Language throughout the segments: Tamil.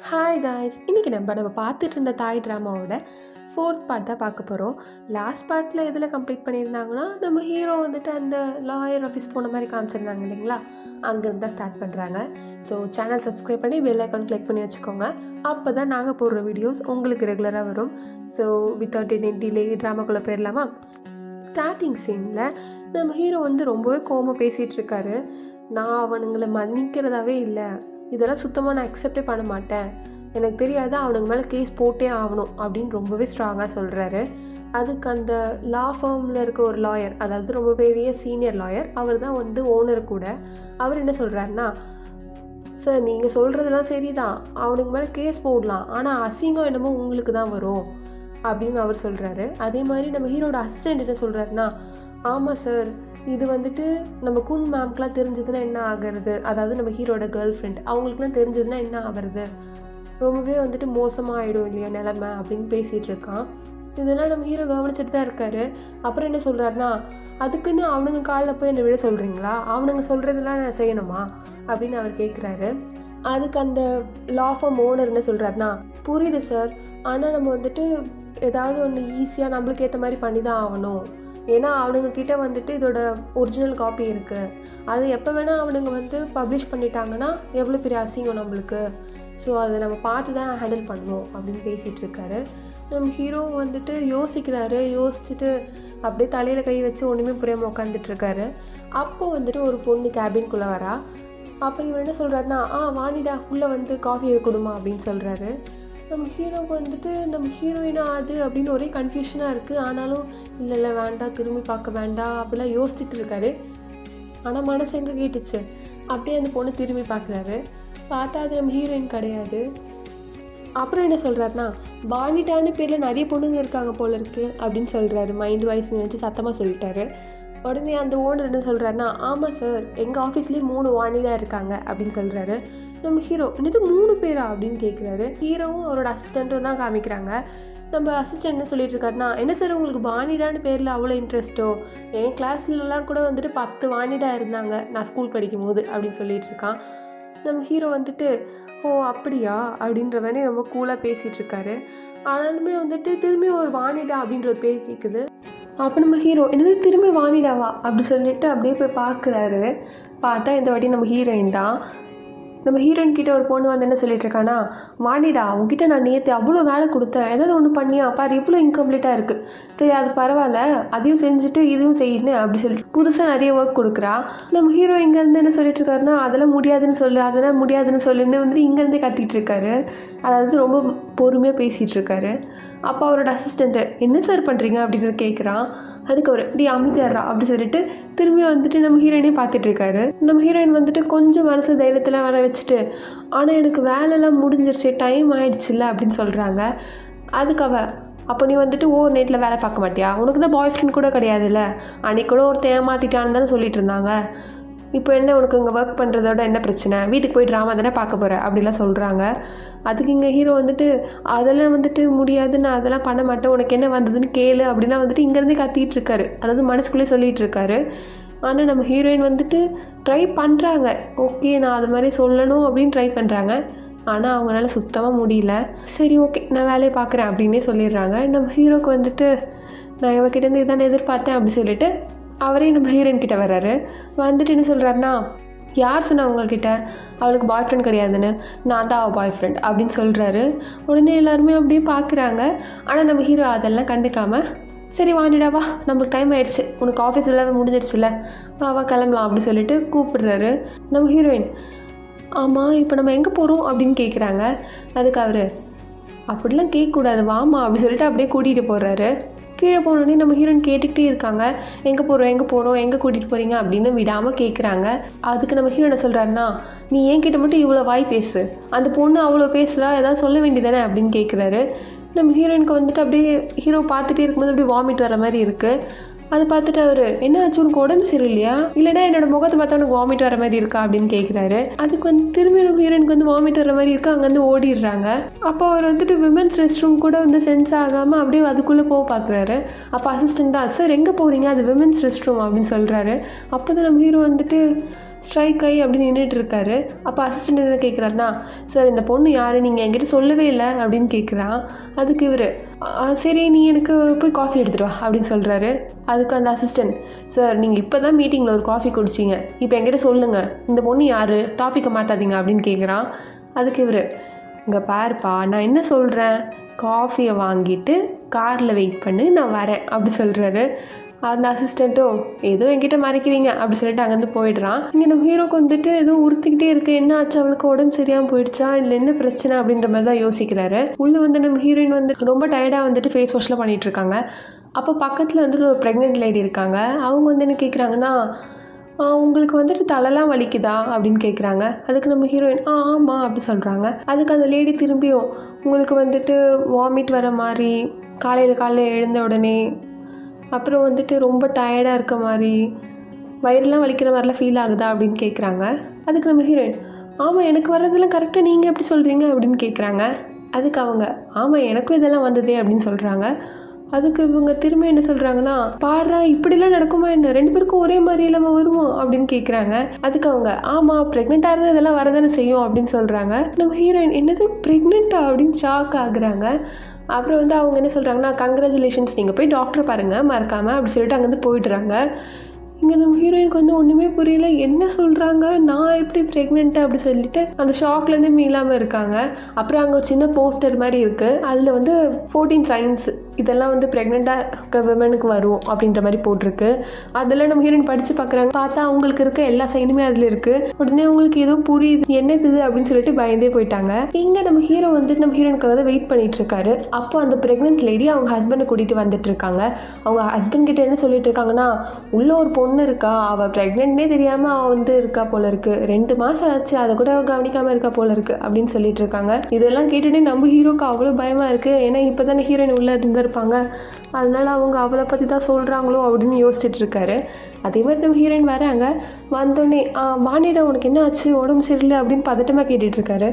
ஹாய் காய்ஸ், இன்றைக்கி நம்ம பார்த்துட்டு இருந்த தாய் ட்ராமாவோட 4th பார்ட் தான் பார்க்க போகிறோம். லாஸ்ட் பார்ட்டில் எதில் கம்ப்ளீட் பண்ணியிருந்தாங்கன்னா, நம்ம ஹீரோ வந்துட்டு அந்த லாயர் ஆஃபீஸ் போன மாதிரி காமிச்சிருந்தாங்க இல்லைங்களா, அங்கேருந்து தான் ஸ்டார்ட் பண்ணுறாங்க. ஸோ சேனல் சப்ஸ்கிரைப் பண்ணி பெல் ஐக்கான் கிளிக் பண்ணி வச்சுக்கோங்க. அப்போ தான் நாங்கள் போடுற வீடியோஸ் உங்களுக்கு ரெகுலராக வரும். ஸோ வித்தவுட் எனி டிலே ட்ராமாக்குள்ளே போயிடலாமா? ஸ்டார்டிங் சீனில் நம்ம ஹீரோ வந்து ரொம்பவே கோவமாக பேசிகிட்டு இருக்காரு. நான் அவனுங்களை மன்னிக்கிறதாவே இல்லை, இதெல்லாம் சுத்தமாக நான் அக்செப்டே பண்ண மாட்டேன், எனக்கு தெரியாது, அவனுக்கு மேலே கேஸ் போட்டே ஆகணும் அப்படின்னு ரொம்பவே ஸ்ட்ராங்காக சொல்கிறாரு. அதுக்கு அந்த லா ஃபார்மில் இருக்க ஒரு லாயர், அதாவது ரொம்ப பெரிய சீனியர் லாயர், அவர் தான் வந்து ஓனர் கூட, அவர் என்ன சொல்கிறாருன்னா, சார் நீங்கள் சொல்கிறதெல்லாம் சரி தான், அவனுக்கு மேலே கேஸ் போடலாம், ஆனால் அசிங்கம் என்னமோ உங்களுக்கு தான் வரும் அப்படின்னு அவர் சொல்கிறாரு. அதே மாதிரி நம்ம ஹீரோட அசிஸ்டண்ட் என்ன சொல்கிறாருன்னா, ஆமாம் சார், இது வந்துட்டு நம்ம குன் மேம்க்கெலாம் தெரிஞ்சதுன்னா என்ன ஆகிறது, அதாவது நம்ம ஹீரோட கேர்ள் ஃப்ரெண்ட், அவங்களுக்குலாம் தெரிஞ்சதுன்னா என்ன ஆகிறது, ரொம்பவே வந்துட்டு மோசமாக ஆகிடும் இல்லையா நிலமை அப்படின்னு பேசிகிட்டு இருக்கான். இதெல்லாம் நம்ம ஹீரோ கவனிச்சுட்டு தான் இருக்காரு. அப்புறம் என்ன சொல்கிறாருன்னா, அதுக்குன்னு அவனுங்க காலில் போய் என்னை விட சொல்கிறீங்களா, அவனுங்க சொல்கிறதெல்லாம் நான் செய்யணுமா அப்படின்னு அவர் கேட்குறாரு. அதுக்கு அந்த லா ஃபார்ம் ஓனர் என்ன சொல்கிறாருன்னா, புரியுது சார், ஆனால் நம்ம வந்துட்டு ஏதாவது ஒன்று ஈஸியாக நம்மளுக்கு ஏற்ற மாதிரி பண்ணி தான் ஆகணும், ஏன்னா அவனுங்கக்கிட்ட வந்துட்டு இதோட ஒரிஜினல் காப்பி இருக்குது, அது எப்போ வேணால் அவனுங்க வந்து பப்ளிஷ் பண்ணிட்டாங்கன்னா எவ்வளோ பெரிய அசிங்கம் நம்மளுக்கு, ஸோ அதை நம்ம பார்த்து தான் ஹேண்டில் பண்ணணும் அப்படின்னு பேசிகிட்டு இருக்காரு. நம்ம ஹீரோ வந்துட்டு யோசிக்கிறாரு. யோசிச்சுட்டு அப்படியே தலையில் கை வச்சு ஒன்றுமே புரியாமல் உட்காந்துட்ருக்காரு. அப்போ வந்துட்டு ஒரு பொண்ணு கேபின்குள்ளே வரா. அப்போ இவர் என்ன சொல்கிறாருன்னா, வாணிடா உள்ளே வந்து காஃபியை கொடுமா அப்படின்னு சொல்கிறாரு. நம்ம ஹீரோவுக்கு வந்துட்டு நம்ம ஹீரோயினா அது அப்படின்னு ஒரே கன்ஃபியூஷனாக இருக்குது. ஆனாலும் இல்லை வேண்டாம், திரும்பி பார்க்க வேண்டாம் அப்படிலாம் யோசிச்சுட்டு இருக்காரு. ஆனால் மனசு எங்கே கேட்டுச்சு, அப்படியே அந்த பொண்ணு திரும்பி பார்க்குறாரு. பார்த்தா அது நம்ம ஹீரோயின் கிடையாது. அப்புறம் என்ன சொல்கிறாருன்னா, வாணிடான்னு பேரில் நிறைய பொண்ணுங்க இருக்காங்க போல இருக்குது அப்படின்னு சொல்கிறாரு. மைண்ட் வாய்ஸ் நினச்சி சத்தமாக சொல்லிட்டாரு. உடனே அந்த ஓனர் என்ன சொல்கிறாருன்னா, ஆமாம் சார், எங்கள் ஆஃபீஸ்லேயே 3 வாணிடா இருக்காங்க அப்படின்னு சொல்கிறாரு. நம்ம ஹீரோ என்னது 3 பேரா அப்படின்னு கேட்குறாரு. ஹீரோவும் அவரோட அசிஸ்டண்ட்டும் தான் காமிக்கிறாங்க. நம்ம அசிஸ்டண்ட் என்ன சொல்லிட்டு இருக்காருன்னா, என்ன சார் உங்களுக்கு வாணிடான்னு பேரில் அவ்வளோ இன்ட்ரெஸ்ட்டோ, என் கிளாஸ்லலாம் கூட வந்துட்டு 10 வாணிடா இருந்தாங்க நான் ஸ்கூல் படிக்கும் போது அப்படின்னு சொல்லிட்டு இருக்கான். நம்ம ஹீரோ வந்துட்டு ஓ அப்படியா அப்படின்ற மாதிரி ரொம்ப கூலாக பேசிகிட்டு இருக்காரு. ஆனாலுமே வந்துட்டு திரும்பி ஒரு வாணிடா அப்படின்ற ஒரு பேர் கேட்குது. அப்போ நம்ம ஹீரோ என்னது திரும்பி வாணிடாவா அப்படி சொல்லிட்டு அப்படியே போய் பார்க்குறாரு. பார்த்தா இந்த வாட்டி நம்ம ஹீரோயின் தான். நம்ம ஹீரோயின் கிட்ட ஒரு பொண்ணு வந்து என்ன சொல்லிட்டு இருக்கானா, வாணிடா உங்ககிட்ட நான் நேற்று அவ்வளோ வேலை கொடுத்தேன், ஏதாவது ஒன்று பண்ணியா பாரு, இவ்வளோ இன்கம்ப்ளீட்டாக இருக்குது, சரி அது பரவாயில்ல, அதையும் செஞ்சுட்டு இதுவும் செய்யணும் அப்படி சொல்லிட்டு புதுசாக நிறைய ஒர்க் கொடுக்குறா. நம்ம ஹீரோ இங்கேருந்து என்ன சொல்லிட்டு இருக்காருன்னா, அதெல்லாம் முடியாதுன்னு சொல்லு, அதெல்லாம் முடியாதுன்னு சொல்லுன்னு வந்துட்டு இங்கேருந்தே கத்திட்டு இருக்காரு. அதாவது ரொம்ப பொறுமையாக பேசிகிட்டு இருக்காரு. அப்போ அவரோட அசிஸ்டண்ட்டு என்ன சார் பண்ணுறீங்க அப்படின்னு கேட்குறான். அதுக்கு அவர் டி அமைதியாடுறா அப்படி சொல்லிட்டு திரும்பி வந்துட்டு நம்ம ஹீரோயினே பார்த்துட்ருக்காரு. நம்ம ஹீரோயின் வந்துட்டு கொஞ்சம் மனசு தைரியத்தில் வர வச்சுட்டு, ஆனால் எனக்கு வேலைலாம் முடிஞ்சிருச்சு, டைம் ஆகிடுச்சில்ல அப்படின்னு சொல்கிறாங்க. அதுக்கு அப்போ நீ வந்துட்டு ஓவர் நைட்டில் வேலை பார்க்க மாட்டியா, உனக்கு தான் பாய் ஃப்ரெண்ட் கூட கிடையாதுல்ல, அன்றைக்கி கூட ஒரு ஏமாற்றிட்டான்னு தானே சொல்லிட்டு இருந்தாங்க, இப்போ என்ன உனக்கு இங்கே ஒர்க் பண்ணுறதோட என்ன பிரச்சனை, வீட்டுக்கு போய் ட்ராமா தானே பார்க்க போகிற அப்படிலாம் சொல்கிறாங்க. அதுக்கு இங்கே ஹீரோ வந்துட்டு அதெல்லாம் வந்துட்டு முடியாது, நான் அதெல்லாம் பண்ண மாட்டேன், உனக்கு என்ன வந்ததுன்னு கேளு அப்படின்னா வந்துட்டு இங்கேருந்தே கத்திட்டு இருக்காரு. அதாவது மனசுக்குள்ளே சொல்லிகிட்டு இருக்காரு. ஆனால் நம்ம ஹீரோயின் வந்துட்டு ட்ரை பண்ணுறாங்க, ஓகே நான் அது மாதிரி சொல்லணும் அப்படின்னு ட்ரை பண்ணுறாங்க. ஆனால் அவங்களால சுத்தமாக முடியல. சரி ஓகே நான் வேலையை பார்க்குறேன் அப்படின்னே சொல்லிடுறாங்க. நம்ம ஹீரோக்கு வந்துட்டு நான் இவகிட்டேருந்து இதானே எதிர்பார்த்தேன் அப்படி சொல்லிட்டு அவரே நம்ம ஹீரோயின் கிட்ட வர்றாரு. வந்துட்டு என்ன சொல்கிறாருன்னா, யார் சொன்ன அவங்கக்கிட்ட அவளுக்கு பாய் ஃப்ரெண்ட் கிடையாதுன்னு, நான் தான் அவள் பாய் ஃப்ரெண்ட் அப்படின்னு சொல்கிறாரு. உடனே எல்லாருமே அப்படியே பார்க்குறாங்க. ஆனால் நம்ம ஹீரோ அதெல்லாம் கண்டுக்காமல், சரி வாணிடா வா, நம்மளுக்கு டைம் ஆகிடுச்சு, உனக்கு ஆஃபீஸ் எல்லாம் முடிஞ்சிருச்சுல்ல, வா கிளம்பலாம் அப்படின்னு சொல்லிட்டு கூப்பிடுறாரு. நம்ம ஹீரோயின் ஆமாம் இப்போ நம்ம எங்கே போகிறோம் அப்படின்னு கேட்குறாங்க. அதுக்கு அவர் அப்படிலாம் கேட்கக்கூடாது வாமா அப்படின்னு சொல்லிட்டு அப்படியே கூட்டிகிட்டு போகிறாரு. கீழே போனோடனே நம்ம ஹீரோயின் கேட்டுக்கிட்டே இருக்காங்க, எங்கே போகிறோம் எங்கே கூட்டிகிட்டு போகிறீங்க அப்படின்னு விடாமல் கேட்குறாங்க. அதுக்கு நம்ம ஹீரோனை சொல்கிறாருன்னா, நீ என்கிட்ட மட்டும் இவ்வளோ வாய் பேசு, அந்த பொண்ணு அவ்வளோ பேசுகிறா, ஏதாவது சொல்ல வேண்டியதானே அப்படின்னு கேட்குறாரு. நம்ம ஹீரோயினுக்கு வந்துட்டு அப்படியே ஹீரோ பார்த்துட்டே இருக்கும்போது அப்படியே வாமிட் வர மாதிரி இருக்குது. அதை பார்த்துட்டு அவர் என்ன ஆச்சு, உனக்கு உடம்பு சரியில்லையா, இல்லைனா என்னோட முகத்தை பார்த்தா உனக்கு வாமிட் வர மாதிரி இருக்கா அப்படின்னு கேட்குறாரு. அதுக்கு வந்து திரும்பி நம்ம ஹீரோயினுக்கு வந்து வாமிட் வர மாதிரி இருக்குது. அங்கேருந்து ஓடிடுறாங்க. அப்போ அவர் வந்துட்டு விமென்ஸ் ரெஸ்ட் ரூம் கூட வந்து சென்ஸ் ஆகாமல் அப்படியே அதுக்குள்ளே போக பார்க்குறாரு. அப்போ அசிஸ்டண்ட் தான், சார் எங்கே போகிறீங்க, அது விமென்ஸ் ரெஸ்ட் ரூம் அப்படின்னு சொல்கிறாரு. அப்போ தான் நம்ம ஹீரோ வந்துட்டு ஸ்ட்ரைக் ஆகி அப்படி நின்றுட்டு இருக்காரு. அப்போ அசிஸ்டண்ட் என்ன கேட்குறாருனா, சார் இந்த பொண்ணு யார், நீங்கள் என்கிட்ட சொல்லவே இல்லை அப்படின்னு கேட்குறான். அதுக்கு இவர், சரி நீ எனக்கு போய் காஃபி எடுத்துகிட்டு வா அப்படின்னு சொல்கிறாரு. அதுக்கு அந்த அசிஸ்டண்ட், சார் நீங்கள் இப்போ தான் மீட்டிங்கில் ஒரு காஃபி குடிச்சிங்க, இப்போ என்கிட்ட சொல்லுங்கள் இந்த பொண்ணு யார், டாப்பிக்கை மாற்றாதீங்க அப்படின்னு கேட்குறான். அதுக்கு இவர், இங்கே பாருப்பா நான் என்ன சொல்கிறேன், காஃபியை வாங்கிட்டு காரில் வெயிட் பண்ணு நான் வரேன் அப்படி சொல்கிறாரு. அந்த அசிஸ்டண்ட்டும் ஏதோ என்கிட்ட மறைக்கிறீங்க அப்படி சொல்லிட்டு அங்கேருந்து போயிடுறான். இங்கே நம்ம ஹீரோக்கு வந்துட்டு ஏதோ உறுத்திக்கிட்டே இருக்குது, என்ன ஆச்சு அவளுக்கு உடம்பு சரியாமல் போயிடுச்சா இல்லை என்ன பிரச்சனை அப்படின்ற மாதிரி தான் யோசிக்கிறாரு. உள்ளே வந்து நம்ம ஹீரோயின் வந்து ரொம்ப டயர்டாக வந்துட்டு ஃபேஸ் வாஷ்லாம் பண்ணிகிட்டு இருக்காங்க. அப்போ பக்கத்தில் வந்துட்டு ஒரு ப்ரெக்னென்ட் லேடி இருக்காங்க. அவங்க வந்து என்ன கேட்குறாங்கன்னா, உங்களுக்கு வந்துட்டு தலைலாம் வலிக்குதா அப்படின்னு கேட்குறாங்க. அதுக்கு நம்ம ஹீரோயின் ஆமாம் அப்படி சொல்கிறாங்க. அதுக்கு அந்த லேடி திரும்பியும், உங்களுக்கு வந்துட்டு வாமிட் வர மாதிரி, காலையில் எழுந்த உடனே, அப்புறம் வந்துட்டு ரொம்ப டயர்டாக இருக்க மாதிரி, வயிறுலாம் வலிக்கிற மாதிரிலாம் ஃபீல் ஆகுதா அப்படின்னு கேட்குறாங்க. அதுக்கு நம்ம ஹீரோயின், ஆமாம் எனக்கு வர்றதெல்லாம் கரெக்டாக நீங்கள் எப்படி சொல்கிறீங்க அப்படின்னு கேட்குறாங்க. அதுக்கு அவங்க, ஆமாம் எனக்கும் இதெல்லாம் வந்ததே அப்படின்னு சொல்கிறாங்க. அதுக்கு இவங்க திரும்ப என்ன சொல்கிறாங்கன்னா, பாடுறா இப்படிலாம் நடக்குமா என்ன, 2 பேருக்கும் ஒரே மாதிரி இல்லாமல் வருவோம் அப்படின்னு கேட்குறாங்க. அதுக்கு அவங்க, ஆமாம் ப்ரெக்னெண்ட்டாக இருந்தால் இதெல்லாம் வரதானே செய்யும் அப்படின்னு சொல்கிறாங்க. நம்ம ஹீரோயின், என்னது ப்ரெக்னெண்ட்டா அப்படின்னு ஷாக் ஆகுறாங்க. அப்புறம் வந்து அவங்க என்ன சொல்கிறாங்கன்னா, கங்க்ராச்சுலேஷன்ஸ் நீங்கள் போய் டாக்டரை பாருங்கள் மறக்காமல் அப்படி சொல்லிட்டு அங்கேருந்து போயிடுறாங்க. இங்கே நம்ம ஹீரோயினுக்கு வந்து ஒன்றுமே புரியல, என்ன சொல்கிறாங்க, நான் எப்படி ப்ரெக்னென்ட்டு அப்படி சொல்லிட்டு அந்த ஷாக்லேருந்து மீளாமல் இருக்காங்க. அப்புறம் அங்கே ஒரு சின்ன போஸ்டர் மாதிரி இருக்குது, அதில் வந்து 14 சைன்ஸ் இதெல்லாம் வந்து ப்ரெக்னெண்ட்டாக இருக்க விமனுக்கு வரும் அப்படின்ற மாதிரி போட்டிருக்கு. அதெல்லாம் நம்ம ஹீரோயின் படித்து பார்க்குறாங்க. பார்த்தா அவங்களுக்கு இருக்க எல்லா சைனுமே அதில் இருக்குது. உடனே அவங்களுக்கு ஏதோ புரியுது, என்னது அப்படின்னு சொல்லிட்டு பயந்தே போயிட்டாங்க. இங்கே நம்ம ஹீரோ வந்து நம்ம ஹீரோயினுக்காக தான் வெயிட் பண்ணிட்டு இருக்காரு. அப்போ அந்த ப்ரெக்னென்ட் லேடி அவங்க ஹஸ்பண்டை கூட்டிகிட்டு வந்துட்டு இருக்காங்க. அவங்க ஹஸ்பண்ட் கிட்ட என்ன சொல்லிட்டு இருக்காங்கன்னா, உள்ள ஒரு பொண்ணு இருக்கா, அவள் ப்ரெக்னென்ட்னே தெரியாமல் அவள் வந்து இருக்கா போல இருக்குது, 2 மாதம் ஆச்சு அதை கூட அவள் கவனிக்காமல் இருக்கா போல இருக்குது அப்படின்னு சொல்லிட்டு இருக்காங்க. இதெல்லாம் கேட்டுட்டு நம்ம ஹீரோக்கு அவ்வளோ பயமாக இருக்குது. ஏன்னா இப்போ தானே ஹீரோயின் உள்ளே இருந்திருப்பாங்க, அதனால அவங்க அவளை பற்றி தான் சொல்கிறாங்களோ அப்படின்னு யோசிச்சுட்டு இருக்காரு. அதே மாதிரி நம்ம ஹீரோயின் வராங்க. வந்தோடனே வாணிடா உனக்கு என்ன ஆச்சு, உடம்பு சரியில்லை அப்படின்னு பதட்டமாக கேட்டுட்ருக்காரு.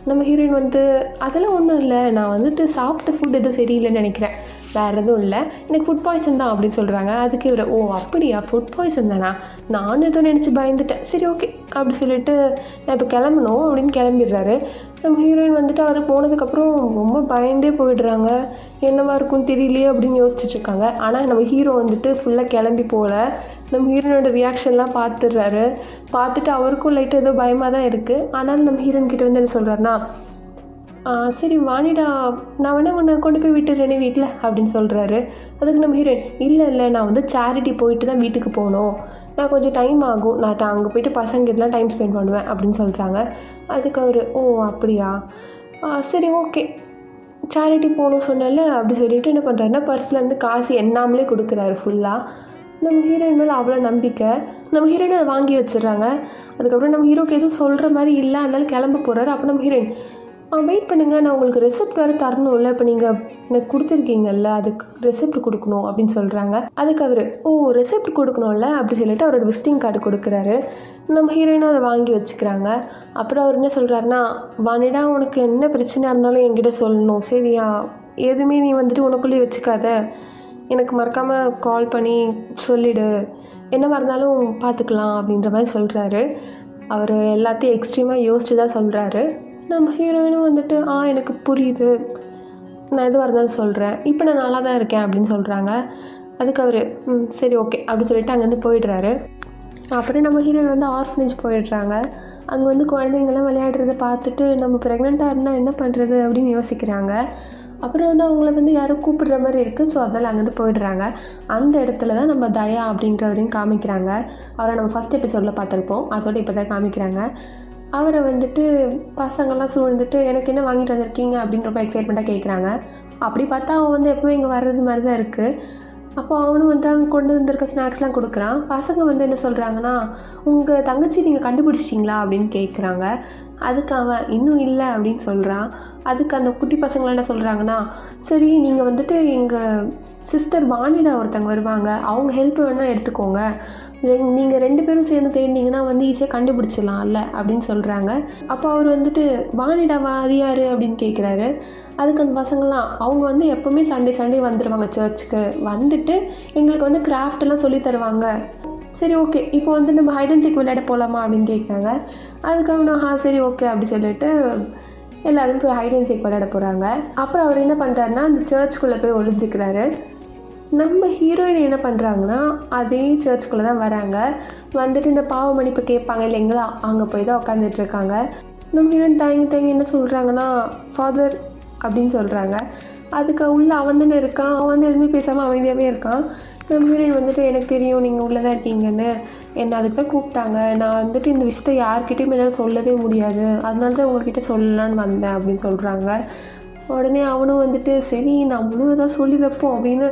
நம்ம ஹீரோயின் வந்து அதெல்லாம் ஒன்றும் இல்லை, நான் வந்துட்டு சாப்பிட்ட ஃபுட் எதுவும் சரியில்லைன்னு நினைக்கிறேன், வேறு எதுவும் இல்லை, எனக்கு ஃபுட் பாய்சன் தான் அப்படின்னு சொல்கிறாங்க. அதுக்கு இவர், ஓ அப்படியா ஃபுட் பாய்சன் தானா, நானும் எதுவும் நினச்சி பயந்துட்டேன், சரி ஓகே அப்படி சொல்லிட்டு நான் இப்போ கிளம்பணும் அப்படின்னு கிளம்பிடுறாரு. நம்ம ஹீரோயின் வந்துட்டு அவர் போனதுக்கப்புறம் ரொம்ப பயந்தே போயிடுறாங்க. என்னவா இருக்கும்னு தெரியலையே அப்படின்னு யோசிச்சுட்ருக்காங்க. ஆனால் நம்ம ஹீரோ வந்துட்டு ஃபுல்லாக கிளம்பி போகல. நம்ம ஹீரோனோட ரியாக்ஷன்லாம் பார்த்துடுறாரு. பார்த்துட்டு அவருக்கும் லைட்டாக ஏதோ பயமாக தான் இருக்குது. ஆனாலும் நம்ம ஹீரோயின் கிட்ட வந்து என்ன சொல்கிறாருன்னா, சரி வாணிடா நான் வேணா உன்னை கொண்டு போய் விட்டுறேனே வீட்டில் அப்படின்னு சொல்கிறாரு. அதுக்கு நம்ம ஹீரோயின், இல்லை நான் வந்து சேரிட்டி போயிட்டு தான் வீட்டுக்கு போகணும், நான் கொஞ்சம் டைம் ஆகும், நான் அங்கே போயிட்டு பசங்கிட்டலாம் டைம் ஸ்பெண்ட் பண்ணுவேன் அப்படின்னு சொல்கிறாங்க. அதுக்கு அவர், ஓ அப்படியா சரி ஓகே சேரிட்டி போகணும் சொன்னால அப்படி சொல்லிட்டு என்ன பண்ணுறாருன்னா, பர்ஸ்லேருந்து காசு எண்ணாமலே கொடுக்குறாரு ஃபுல்லாக. நம்ம ஹீரோயின் மேலே அவ்வளோ நம்பிக்கை. நம்ம ஹீரோயின் அதை வாங்கி வச்சிடுறாங்க. அதுக்கப்புறம் நம்ம ஹீரோக்கு எதுவும் சொல்கிற மாதிரி இல்லை, அதனால கிளம்ப போகிறாரு. அப்போ நம்ம ஹீரோயின், வெயிட் பண்ணுங்கள் நான் உங்களுக்கு ரெசிப்ட் வேறு தரணும்ல, இப்போ நீங்கள் எனக்கு கொடுத்துருக்கீங்கல்ல அதுக்கு ரெசிப்ட் கொடுக்கணும் அப்படின்னு சொல்கிறாங்க. அதுக்கு அவர், ஓ ரெசிப்ட் கொடுக்கணும்ல அப்படி சொல்லிட்டு அவரோட விசிட்டிங் கார்டு கொடுக்குறாரு. நம்ம ஹீரோயினும் அதை வாங்கி வச்சுக்கிறாங்க. அப்புறம் அவர் என்ன சொல்கிறாருன்னா, வாணிடா உனக்கு என்ன பிரச்சனையாக இருந்தாலும் என்கிட்ட சொல்லணும் சரியா, எதுவுமே நீ வந்துட்டு உனக்குள்ளேயே வச்சுக்காத, எனக்கு மறக்காமல் கால் பண்ணி சொல்லிவிடு, என்னவாக இருந்தாலும் பார்த்துக்கலாம் அப்படின்ற மாதிரி சொல்கிறாரு. அவர் எல்லாத்தையும் எக்ஸ்ட்ரீமாக யோசித்து தான் சொல்கிறாரு. நம்ம ஹீரோயினும் வந்துட்டு எனக்கு புரியுது, நான் எதுவாக இருந்தாலும் சொல்கிறேன், இப்போ நான் நல்லா தான் இருக்கேன் அப்படின்னு சொல்கிறாங்க. அதுக்கு அவர், சரி ஓகே அப்படி சொல்லிட்டு அங்கேருந்து போயிடுறாரு. அப்புறம் நம்ம ஹீரோயின் வந்து ஆர்ஃபனேஜ் போயிடுறாங்க. அங்கே வந்து குழந்தைங்கள்லாம் விளையாடுறத பார்த்துட்டு நம்ம ப்ரெக்னெண்ட்டாக இருந்தால் என்ன பண்ணுறது அப்படின்னு யோசிக்கிறாங்க. அப்புறம் வந்து அவங்கள வந்து யாரும் கூப்பிடுற மாதிரி இருக்குது. ஸோ அதனால் அங்கேருந்து போயிடுறாங்க. அந்த இடத்துல தான் நம்ம தயா அப்படின்றவரையும் காமிக்கிறாங்க. அவரை நம்ம ஃபஸ்ட் எபிசோடில் பார்த்துருப்போம், அதோடு இப்போ தான் காமிக்கிறாங்க. அவரை வந்துட்டு பசங்கள்லாம் சூழ்ந்துட்டு எனக்கு என்ன வாங்கிட்டு வந்திருக்கீங்க அப்படின்னு ரொம்ப எக்ஸைட்மெண்ட்டாக கேட்குறாங்க. அப்படி பார்த்தா அவன் வந்து எப்பவுமே இங்கே வர்றது மாதிரி தான் இருக்குது. அப்போ அவனும் வந்து அங்கே கொண்டு வந்திருக்க ஸ்நாக்ஸ்லாம் கொடுக்குறான். பசங்க வந்து என்ன சொல்கிறாங்கன்னா, உங்கள் தங்கச்சி நீங்கள் கண்டுபிடிச்சிட்டிங்களா அப்படின்னு கேட்குறாங்க. அதுக்கு அவன் இன்னும் இல்லை அப்படின்னு சொல்கிறான். அதுக்கு அந்த குட்டி பசங்களாம் என்ன சொல்கிறாங்கன்னா, சரி நீங்கள் வந்துட்டு எங்கள் சிஸ்டர் வாணிடா ஒருத்தங்க வருவாங்க, அவங்க ஹெல்ப் வேணால் எடுத்துக்கோங்க, நீங்கள் 2 பேரும் சேர்ந்து தேடினீங்கன்னா வந்து ஈஸியாக கண்டுபிடிச்சிடலாம்ல அப்படின்னு சொல்கிறாங்க. அப்போ அவர் வந்துட்டு வாணிடாவா அது யார் அப்படின்னு கேட்குறாரு. அதுக்கு அந்த பசங்களாம், அவங்க வந்து எப்போவுமே சண்டே வந்துடுவாங்க சர்ச்சுக்கு, வந்துட்டு எங்களுக்கு வந்து கிராஃப்டெல்லாம் சொல்லி தருவாங்க, சரி ஓகே இப்போ வந்து நம்ம ஹைட் அண்ட் சீக் விளையாட போகலாமா அப்படின்னு கேட்குறாங்க. அதுக்காக சரி ஓகே அப்படி சொல்லிட்டு எல்லோரும் போய் ஹைட் அண்ட் சீக் விளையாட போகிறாங்க. அப்புறம் அவர் என்ன பண்ணுறாருன்னா அந்த சர்ச்சுக்குள்ளே போய் ஒளிஞ்சிக்கிறாரு. நம்ம ஹீரோயின் என்ன பண்ணுறாங்கன்னா அதே சர்ச்சுக்குள்ளே தான் வராங்க. வந்துட்டு இந்த பாவ மன்னிப்பு கேட்பாங்க இல்லைங்களா, அங்கே போய் தான் உட்காந்துட்ருக்காங்க. நம்ம ஹீரோயின் தயங்கி என்ன சொல்கிறாங்கன்னா ஃபாதர் அப்படின்னு சொல்கிறாங்க. அதுக்கு உள்ளே அவன் தானே இருக்கான், அவன் வந்து எதுவுமே பேசாமல் அமைதியாகவே இருக்கான். நம்ம ஹீரோயின் வந்துட்டு எனக்கு தெரியும் நீங்கள் உள்ளே தான் இருக்கீங்கன்னு, என்னை அதுக்கு தான் கூப்பிட்டாங்க, நான் வந்துட்டு இந்த விஷயத்த யார்கிட்டையும் என்னால் சொல்லவே முடியாது, அதனால தான் உங்கள்கிட்ட சொல்லலான்னு வந்தேன் அப்படின்னு சொல்கிறாங்க. உடனே அவனும் வந்துட்டு சரி நம்மளும் ஏதாவது சொல்லி வைப்போம் அப்படின்னு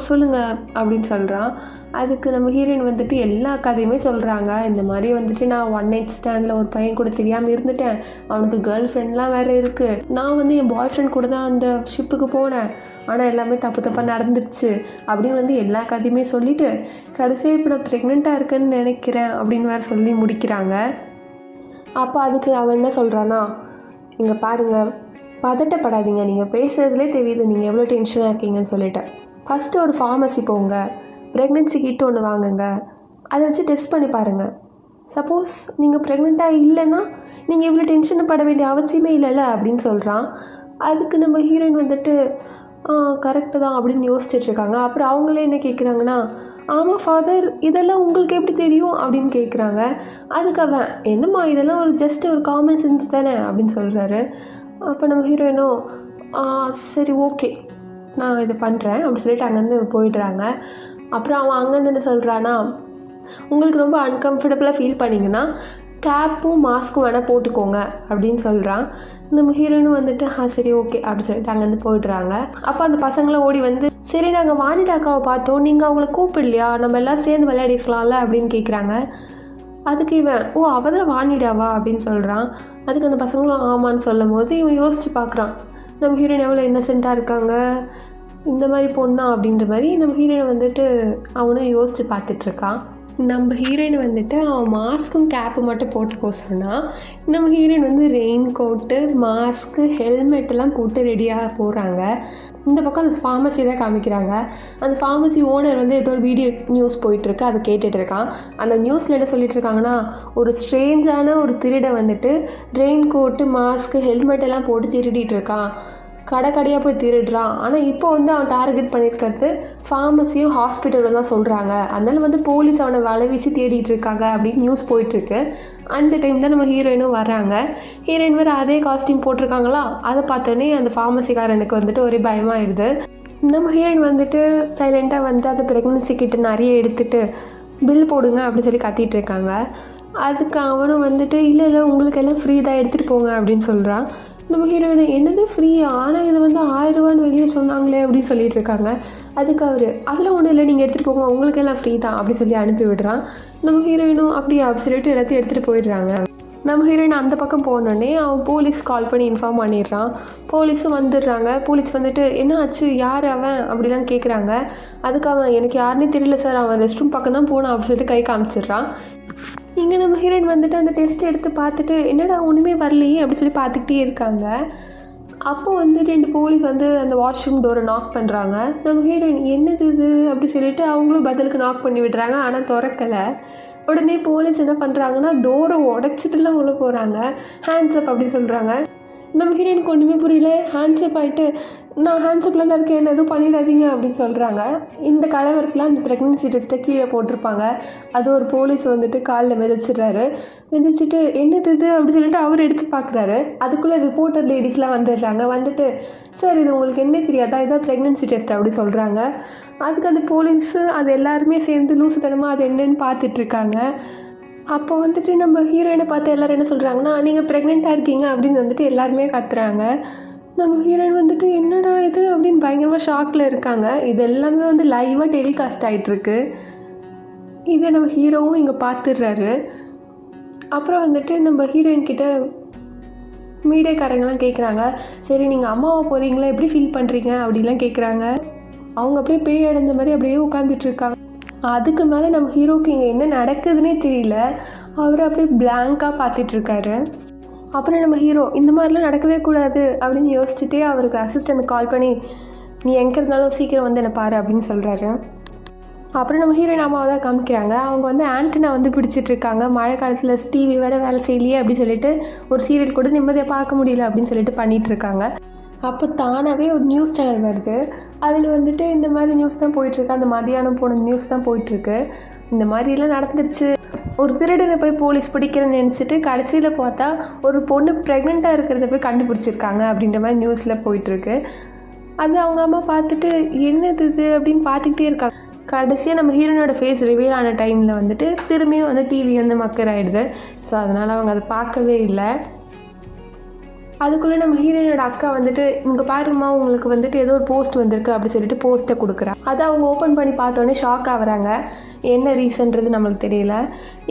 சொல்லுங்கள் அப்படின்னு சொல்கிறான். அதுக்கு நம்ம ஹீரோயின் வந்துட்டு எல்லா கதையுமே சொல்கிறாங்க. இந்த மாதிரி வந்துட்டு நான் 1 night ஸ்டாண்டில் ஒரு பையன் கூட தெரியாமல் இருந்துட்டேன், அவனுக்கு கேர்ள் ஃப்ரெண்ட்லாம் வேறு இருக்குது, நான் வந்து என் பாய் ஃப்ரெண்ட் கூட தான் அந்த ஷிப்புக்கு போனேன், ஆனால் எல்லாமே தப்பாக நடந்துருச்சு அப்படின்னு வந்து எல்லா கதையுமே சொல்லிவிட்டு கடைசியாக இப்போ நான் ப்ரெக்னெண்ட்டாக இருக்கேன்னு நினைக்கிறேன் அப்படின்னு வேறு சொல்லி முடிக்கிறாங்க. அப்போ அதுக்கு அவன் என்ன சொல்கிறான்னா, இங்கே பாருங்கள், பதட்டப்படாதீங்க, நீங்கள் பேசுகிறதுலே தெரியுது நீங்கள் எவ்வளோ டென்ஷனாக இருக்கீங்கன்னு சொல்லிவிட்டேன். ஃபஸ்ட்டு ஒரு ஃபார்மசி போங்க, ப்ரெக்னென்சி கிட் ஒன்று வாங்குங்க, அதை வச்சு டெஸ்ட் பண்ணி பாருங்கள். சப்போஸ் நீங்கள் ப்ரெக்னெண்ட்டாக இல்லைன்னா நீங்கள் இவ்வளோ டென்ஷன் பட வேண்டிய அவசியமே இல்லைல்ல அப்படின்னு சொல்கிறான். அதுக்கு நம்ம ஹீரோயின் வந்துட்டு கரெக்டு தான் அப்படின்னு யோசிச்சுட்ருக்காங்க. அப்புறம் அவங்களே என்ன கேட்குறாங்கன்னா, ஆமாம் ஃபாதர் இதெல்லாம் உங்களுக்கு எப்படி தெரியும் அப்படின்னு கேட்குறாங்க. அதுக்கு அவன் என்னம்மா இதெல்லாம் ஒரு ஜஸ்ட் ஒரு காமன் சென்ஸ் தானே அப்படின்னு சொல்கிறாரு. அப்போ நம்ம ஹீரோயினும் சரி ஓகே நான் இதை பண்ணுறேன் அப்படி சொல்லிட்டு அங்கேருந்து போயிடுறாங்க. அப்புறம் அவன் அங்கேருந்து என்ன சொல்கிறான்னா, உங்களுக்கு ரொம்ப அன்கம்ஃபர்டபுளாக ஃபீல் பண்ணிங்கன்னா கேப்பும் மாஸ்க்கும் வேணால் போட்டுக்கோங்க அப்படின்னு சொல்கிறான். நம்ம ஹீரோயினும் வந்துட்டு சரி ஓகே அப்படி சொல்லிட்டு அங்கேருந்து போயிடுறாங்க. அப்போ அந்த பசங்களும் ஓடி வந்து சரி நாங்கள் வாணிடா அக்காவை பார்த்தோம், நீங்கள் அவங்கள கூப்பிடலையா, நம்ம எல்லோரும் சேர்ந்து விளையாடிருக்கலாம்ல அப்படின்னு கேட்குறாங்க. அதுக்கு இவன் அவள் தான் வாணிடாவா அப்படின்னு சொல்கிறான். அதுக்கு அந்த பசங்களும் ஆமான்னு சொல்லும் போது இவன் யோசித்து பார்க்குறான், நம்ம ஹீரோயின் எவ்வளோ இன்னசென்ட்டாக இருக்காங்க, இந்த மாதிரி பொண்ணா அப்படின்ற மாதிரி நம்ம ஹீரோயின் வந்துட்டு அவனும் யோசித்து பார்த்துட்ருக்கான். நம்ம ஹீரோயின் வந்துட்டு அவன் மாஸ்க்கும் கேப்பு மட்டும் போட்டுக்கோ சொன்னால் நம்ம ஹீரோயின் வந்து ரெயின் கோட்டு மாஸ்க்கு ஹெல்மெட்டெல்லாம் போட்டு ரெடியாக போகிறாங்க. இந்த பக்கம் அந்த ஃபார்மசி தான் காமிக்கிறாங்க. அந்த ஃபார்மசி ஓனர் வந்து ஏதோ ஒரு வீடியோ நியூஸ் போயிட்டுருக்கு, அதை கேட்டுட்ருக்கான். அந்த நியூஸில் என்ன சொல்லிட்டு இருக்காங்கன்னா, ஒரு ஸ்ட்ரேஞ்சான ஒரு திருடை வந்துட்டு ரெயின் கோட்டு மாஸ்க்கு ஹெல்மெட் எல்லாம் போட்டு திருடிட்டு இருக்கான், கடையாக போய் திருடுறான். ஆனால் இப்போ வந்து அவன் டார்கெட் பண்ணியிருக்கிறது ஃபார்மசியும் ஹாஸ்பிட்டலும் தான் சொல்கிறாங்க, அதனால வந்து போலீஸ் அவனை வலை வீசி தேடிட்டு இருக்காங்க அப்படின்னு நியூஸ் போயிட்டுருக்கு. அந்த டைம் தான் நம்ம ஹீரோயினும் வர்றாங்க. ஹீரோயின் வேறு அதே காஸ்டியூம் போட்டிருக்காங்களா, அதை பார்த்தோன்னே அந்த ஃபார்மசிக்காரனுக்கு வந்துட்டு ஒரே பயமாகிடுது. நம்ம ஹீரோயின் வந்துட்டு சைலண்ட்டாக வந்து அதை ப்ரெக்னன்சி கிட்ட நிறைய எடுத்துகிட்டு பில் போடுங்க அப்படின்னு சொல்லி கத்திட்டு இருக்காங்க. அதுக்கு அவனும் வந்துட்டு இல்லை உங்களுக்கு எல்லாம் ஃப்ரீ தான் எடுத்துகிட்டு போங்க அப்படின்னு சொல்கிறான். நம்ம ஹீரோயின் என்னது ஃப்ரீயா, ஆனால் இது வந்து 1000 ரூபான்னு வெளியே சொன்னாங்களே அப்படின்னு சொல்லிட்டு இருக்காங்க. அதுக்கு அவர் அதெல்லாம் ஒன்றும் இல்லை, நீங்கள் எடுத்துகிட்டு போங்க, உங்களுக்கு எல்லாம் ஃப்ரீ தான் அப்படி சொல்லி அனுப்பி விடுறான். நம்ம ஹீரோயினும் அப்படியா அப்படி சொல்லிட்டு எல்லாத்தையும் எடுத்துகிட்டு போயிடுறாங்க. நம்ம ஹீரோயின் அந்த பக்கம் போனோடனே அவன் போலீஸ் கால் பண்ணி இன்ஃபார்ம் பண்ணிடுறான். போலீஸும் வந்துடுறாங்க. போலீஸ் வந்துட்டு என்ன ஆச்சு, யார் அவன் அப்படிலாம் கேட்குறாங்க. அதுக்கு அவன் எனக்கு யாருன்னே தெரியல சார், அவன் ரெஸ்ட் ரூம் பக்கம் தான் போனான் அப்படி சொல்லிட்டு கை காமிச்சிடுறான். இங்கே நம்ம ஹீரோயின் வந்துட்டு அந்த டெஸ்ட் எடுத்து பார்த்துட்டு என்னடா ஒன்றுமே வரலையே அப்படி சொல்லி பார்த்துக்கிட்டே இருக்காங்க. அப்போது வந்து 2 போலீஸ் வந்து அந்த வாஷ்ரூம் டோரை நாக் பண்ணுறாங்க. நம்ம ஹீரோயின் என்னது இது அப்படி சொல்லிட்டு அவங்களும் பதிலுக்கு நாக் பண்ணி விடுறாங்க, ஆனால் திறக்கலை. உடனே போலீஸ் என்ன பண்ணுறாங்கன்னா டோரை உடச்சிட்டுலாம் உள்ளே போகிறாங்க. ஹேண்ட்ஸ் அப் அப்படி சொல்கிறாங்க. நம்ம ஹீரோயினுக்கு ஒன்றுமே புரியல. ஹேண்ட்ஸ் அப் ஆகிட்டு நான் ஹேண்ட்ஸப்பில் தான் இருக்கேன், என்ன எதுவும் பண்ணிடாதீங்க அப்படின்னு சொல்கிறாங்க. இந்த கலவரத்தில் அந்த ப்ரெக்னன்சி டெஸ்ட்டை கீழே போட்டிருப்பாங்க. அது ஒரு போலீஸ் வந்துட்டு காலில் மிதிச்சிடுறாரு. மிதிச்சிட்டு என்னது இது அப்படி சொல்லிட்டு அவர் எடுத்து பார்க்குறாரு. அதுக்குள்ளே ரிப்போர்ட்டர் லேடிஸ்லாம் வந்துடுறாங்க. வந்துட்டு சார் இது உங்களுக்கு என்ன தெரியாதா, இதான் ப்ரெக்னன்சி டெஸ்ட் அப்படி சொல்கிறாங்க. அதுக்கு அந்த போலீஸு அது எல்லாருமே சேர்ந்து லூசுத்தனமாக அது என்னன்னு பார்த்துட்ருக்காங்க. அப்போ வந்துட்டு நம்ம ஹீரோயினை பார்த்து எல்லோரும் என்ன சொல்கிறாங்கன்னா, நீங்கள் ப்ரெக்னெண்ட்டாக இருக்கீங்க அப்படின்னு வந்துட்டு எல்லாருமே கத்துறாங்க. நம்ம ஹீரோயின் வந்துட்டு என்னடா இது அப்படின்னு பயங்கரமாக ஷாக்கில் இருக்காங்க. இது எல்லாமே வந்து லைவாக டெலிகாஸ்ட் ஆகிட்டுருக்கு. இதை நம்ம ஹீரோவும் இங்கே பார்த்துடுறாரு. அப்புறம் வந்துட்டு நம்ம ஹீரோயின் கிட்ட மீடியாக்காரங்களாம் கேட்குறாங்க, சரி நீங்கள் அம்மாவை போகிறீங்களா, எப்படி ஃபீல் பண்ணுறீங்க அப்படிலாம் கேட்குறாங்க. அவங்க அப்படியே பேய் அடைஞ்ச மாதிரி அப்படியே உட்காந்துட்ருக்காங்க. அதுக்கு மேலே நம்ம ஹீரோவுக்கு இங்கே என்ன நடக்குதுன்னே தெரியல. அவர் அப்படியே பிளாங்காக பார்த்துட்ருக்காரு. அப்புறம் நம்ம ஹீரோ இந்த மாதிரிலாம் நடக்கவே கூடாது அப்படின்னு யோசிச்சுட்டே அவருக்கு அசிஸ்டன்ட் கால் பண்ணி நீ எங்கே இருந்தாலும் சீக்கிரம் வந்து என்னை பாரு அப்படின்னு சொல்கிறாரு. அப்புறம் நம்ம ஹீரோயின் அம்மாவை தான் காமிக்கிறாங்க. அவங்க வந்து ஆண்டனா வந்து பிடிச்சிட்ருக்காங்க. மழை காலத்தில் டிவி வேலை செய்யலையே அப்படின்னு சொல்லிட்டு ஒரு சீரியல் கூட நிம்மதியாக பார்க்க முடியல அப்படின்னு சொல்லிட்டு பண்ணிகிட்ருக்காங்க. அப்போ தானாகவே ஒரு நியூஸ் சேனல் வருது. அதில் வந்துட்டு இந்த மாதிரி நியூஸ் தான் போயிட்டுருக்கு. அந்த மதியானம் போன நியூஸ் தான் போயிட்டுருக்கு. இந்த மாதிரிலாம் நடந்துருச்சு. ஒரு திருடனை போய் போலீஸ் பிடிக்கிறேன்னு நினச்சிட்டு கடைசியில் பார்த்தா ஒரு பொண்ணு ப்ரெக்னெண்ட்டாக இருக்கிறத போய் கண்டுபிடிச்சிருக்காங்க அப்படின்ற மாதிரி நியூஸில் போயிட்டுருக்கு. அது அவங்க அம்மா பார்த்துட்டு என்னது இது அப்படின்னு பார்த்துக்கிட்டே இருக்காங்க. கடைசியாக நம்ம ஹீரோனோட ஃபேஸ் ரிவீல் ஆன டைமில் வந்துட்டு திரும்பியும் வந்து டிவி வந்து மக்கர் ஆகிடுது. ஸோ அதனால் அவங்க அதை பார்க்கவே இல்லை. அதுக்குள்ளே நம்ம ஹீரோயினோட அக்கா வந்துட்டு இங்கே பாருமா உங்களுக்கு வந்துட்டு ஏதோ ஒரு போஸ்ட் வந்திருக்கு அப்படி சொல்லிட்டு போஸ்ட்டை கொடுக்குறா. அதை அவங்க ஓப்பன் பண்ணி பார்த்தோன்னே ஷாக் ஆகுறாங்க. என்ன ரீசன்றது நம்மளுக்கு தெரியல.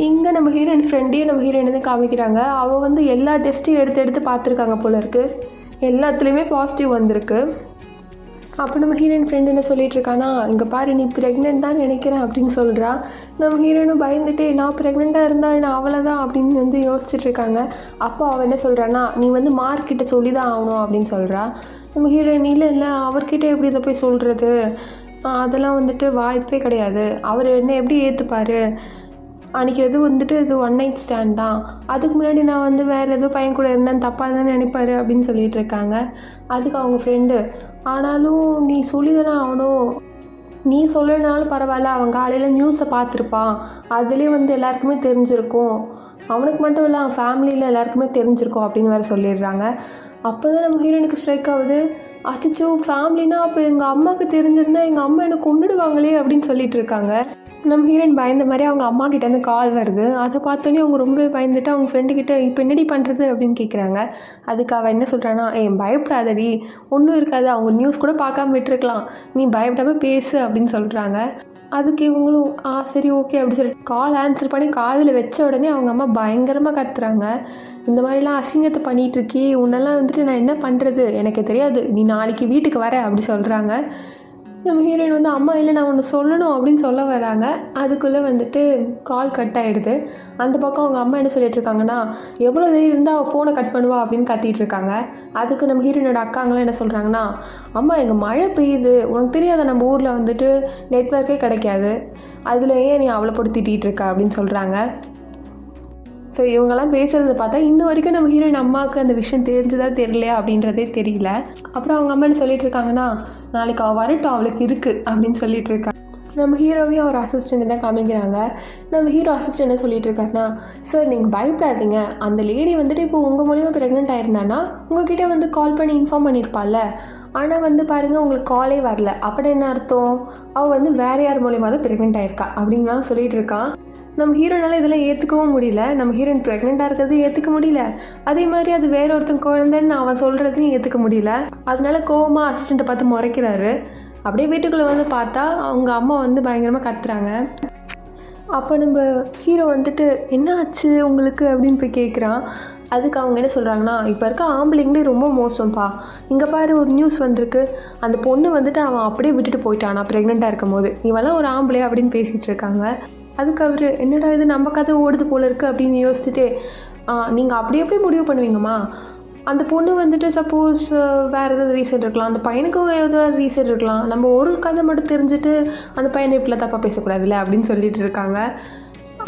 இங்கே நம்ம ஹீரோயின் ஃப்ரெண்டையும் நம்ம ஹீரோயின் தான் காமிக்கிறாங்க. அவள் வந்து எல்லா டெஸ்ட்டையும் எடுத்து பார்த்துருக்காங்க போல இருக்குது. எல்லாத்துலேயுமே பாசிட்டிவ் வந்திருக்கு. அப்போ நம்ம ஹீரோயின் ஃப்ரெண்டு என்ன சொல்லிட்டு இருக்கானா, இங்கே பாரு நீ ப்ரெக்னென்ட் தான் நினைக்கிறேன் அப்படின்னு சொல்கிறா. நம்ம ஹீரோயினும் பயந்துட்டு நான் ப்ரெக்னெண்ட்டாக இருந்தால் நான் அவ்வளோதான் அப்படின்னு வந்து யோசிச்சுட்ருக்காங்க. அப்போ அவள் என்ன சொல்கிறான்னா, நீ வந்து மார்க்கிட்ட சொல்லி தான் ஆகணும் அப்படின்னு சொல்கிறா. நம்ம ஹீரோயின் இல்லை அவர்கிட்ட எப்படி இதை போய் சொல்கிறது, அதெல்லாம் வந்துட்டு வாய்ப்பே கிடையாது, அவர் என்ன எப்படி ஏற்றுப்பார், அன்றைக்கி எது வந்துட்டு இது ஒன் நைட் ஸ்டாண்ட் தான், அதுக்கு முன்னாடி நான் வந்து வேறு ஏதோ பையன் கூட இருந்தேன் தப்பாக தான் நினைப்பார் அப்படின்னு சொல்லிட்டு இருக்காங்க. அதுக்கு அவங்க ஃப்ரெண்டு, ஆனாலும் நீ சொல்லி தானே ஆகணும், நீ சொல்லனாலும் பரவாயில்ல, அவன் காலையில் நியூஸை பார்த்துருப்பான், அதுலேயே வந்து எல்லாருக்குமே தெரிஞ்சிருக்கும், அவனுக்கு மட்டும் இல்லை அவன் ஃபேமிலியில் எல்லாருக்குமே தெரிஞ்சிருக்கும் அப்படின்னு வேறு சொல்லிடுறாங்க. அப்போ தான் நம்ம ஹீரோனுக்கு ஸ்ட்ரைக் ஆகுது, அச்சோ ஃபேமிலினா அப்போ எங்கள் அம்மாவுக்கு தெரிஞ்சிருந்தால் எங்கள் அம்மா என்னை கொண்டுடுவாங்களே அப்படின்னு சொல்லிட்டு இருக்காங்க. நம்ம ஹீரோயின் பயந்த மாதிரி அவங்க அம்மா கிட்டேருந்து கால் வருது. அதை பார்த்தோன்னே அவங்க ரொம்ப பயந்துட்டு அவங்க ஃப்ரெண்டுக்கிட்ட இப்போ என்னடி பண்ணுறது அப்படின்னு கேட்குறாங்க. அதுக்கு அவள் என்ன சொல்கிறான்னா, பயப்படாதடி, ஒன்றும் இருக்காது, அவங்க நியூஸ் கூட பார்க்காம விட்டுருக்கலாம், நீ பயப்படாமல் பேசு அப்படின்னு சொல்கிறாங்க. அதுக்கு இவங்களும் சரி ஓகே அப்படி சொல்லிட்டு கால் ஆன்சர் பண்ணி காதில் வச்ச உடனே அவங்க அம்மா பயங்கரமாக கத்துறாங்க. இந்த மாதிரிலாம் அசிங்கத்தை பண்ணிகிட்ருக்கி, உன்னெல்லாம் வந்துட்டு நான் என்ன பண்ணுறது, எனக்கு தெரியாது, நீ நாளைக்கு வீட்டுக்கு வர அப்படி சொல்கிறாங்க. நம்ம ஹீரோயின் வந்து அம்மா இல்லை நான் ஒன்று சொல்லணும் அப்படின்னு சொல்ல வராங்க. அதுக்குள்ளே வந்துட்டு கால் கட் ஆகிடுது. அந்த பக்கம் அவங்க அம்மா என்ன சொல்லிட்டு இருக்காங்கன்னா, எவ்வளோ தைரியம் இருந்தால் அவள் ஃபோனை கட் பண்ணுவா அப்படின்னு கத்திட்டு இருக்காங்க. அதுக்கு நம்ம ஹீரோயினோட அக்காங்களாம் என்ன சொல்கிறாங்கன்னா, அம்மா எங்கள் மழை பெய்யுது, உனக்கு தெரியாத நம்ம ஊரில் வந்துட்டு நெட்வொர்க்கே கிடைக்காது, அதில் ஏன் நீ அவளை போட்டு திட்டிகிட்டு இருக்கா அப்படின்னு சொல்கிறாங்க. ஸோ இவங்கெல்லாம் பேசுகிறத பார்த்தா இன்னும் வரைக்கும் நம்ம ஹீரோயின் அம்மாவுக்கு அந்த விஷயம் தெரிஞ்சுதா தெரியலையா அப்படின்றதே தெரியல. அப்புறம் அவங்க அம்மா என்ன சொல்லிட்டு இருக்காங்கன்னா, நாளைக்கு அவள் வரட்டும் அவளுக்கு இருக்குது அப்படின்னு சொல்லிட்டு இருக்காங்க. நம்ம ஹீரோவையும் அவர் அசிஸ்டண்ட்டு தான் காமிக்கிறாங்க. நம்ம ஹீரோ அசிஸ்டண்ட் என்ன சொல்லிட்டு இருக்காருன்னா, சார் நீங்கள் பயப்படாதீங்க, அந்த லேடி வந்துட்டு இப்போ உங்கள் மூலிமா ப்ரெக்னென்ட் ஆயிருந்தானா உங்ககிட்ட வந்து கால் பண்ணி இன்ஃபார்ம் பண்ணியிருப்பாள்ல, ஆனால் வந்து பாருங்கள் உங்களுக்கு காலே வரல, அப்படி என்ன அர்த்தம், அவள் வந்து வேறு யார் மூலிமா தான் ப்ரெக்னென்ட் ஆயிருக்கா அப்படின்லாம் சொல்லிட்டு இருக்கான். நம்ம ஹீரோனால இதெல்லாம் ஏற்றுக்கவும் முடியல, நம்ம ஹீரோயின் ப்ரெக்னெண்ட்டாக இருக்கிறது ஏற்றுக்க முடியல, அதே மாதிரி அது வேற ஒருத்தன் குழந்தைன்னு அவன் சொல்கிறதையும் ஏற்றுக்க முடியல. அதனால கோவமாக அசிஸ்டண்ட்டை பார்த்து முறைக்கிறாரு. அப்படியே வீட்டுக்குள்ளே வந்து பார்த்தா அவங்க அம்மா வந்து பயங்கரமாக கத்துறாங்க. அப்போ நம்ம ஹீரோ வந்துட்டு என்ன ஆச்சு உங்களுக்கு அப்படின்னு போய் கேட்குறான். அதுக்கு அவங்க என்ன சொல்கிறாங்கன்னா, இப்போ இருக்க ஆம்பளைங்களே ரொம்ப மோசம்ப்பா, இங்கே பாரு ஒரு நியூஸ் வந்திருக்கு, அந்த பொண்ணு வந்துட்டு அவன் அப்படியே விட்டுட்டு போயிட்டான் நான் ப்ரெக்னெண்ட்டாக இருக்கும் போது, இவெல்லாம் ஒரு ஆம்பளை அப்படின்னு பேசிகிட்டு இருக்காங்க. அதுக்கு அவர் என்னடா இது நம்ம கதை ஓடுது போல இருக்குது அப்படின்னு யோசிச்சுட்டு, நீங்கள் அப்படி எப்படி முடிவு பண்ணுவீங்கம்மா, அந்த பொண்ணு வந்துட்டு சப்போஸ் வேறு ஏதாவது ரீசன் இருக்கலாம், அந்த பையனுக்கும் ஏதாவது ரீசன் இருக்கலாம், நம்ம ஒரு கதை மட்டும் தெரிஞ்சுட்டு அந்த பையனை இப்படிலாம் தப்பாக பேசக்கூடாதுல்ல அப்படின்னு சொல்லிட்டு இருக்காங்க.